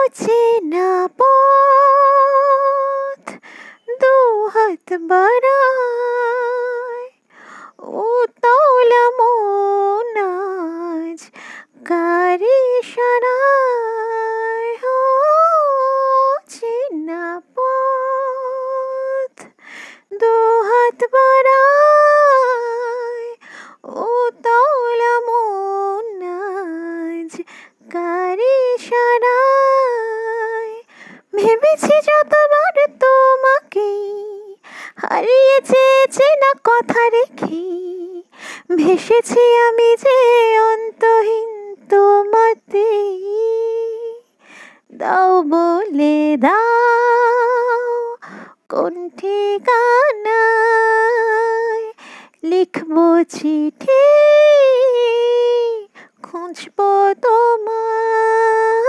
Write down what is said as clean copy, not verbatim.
অচেনা পথ দু হাত বাড়ায়, উতলা মন আজ কার ইশারায়। অচেনা পথ দু হাত বাড়ায়, উতলা মন আজ কার ইশারায়। ভেবেছি যতবার তোমাকেই, হারিয়েছে চেনা কথা রেখে, ভেসেছি আমি যে অন্তহীন তোমাতেই। দাও বলে দাও কোন ঠিকানায় লিখবো চিঠি, খুঁজবো তোমায়।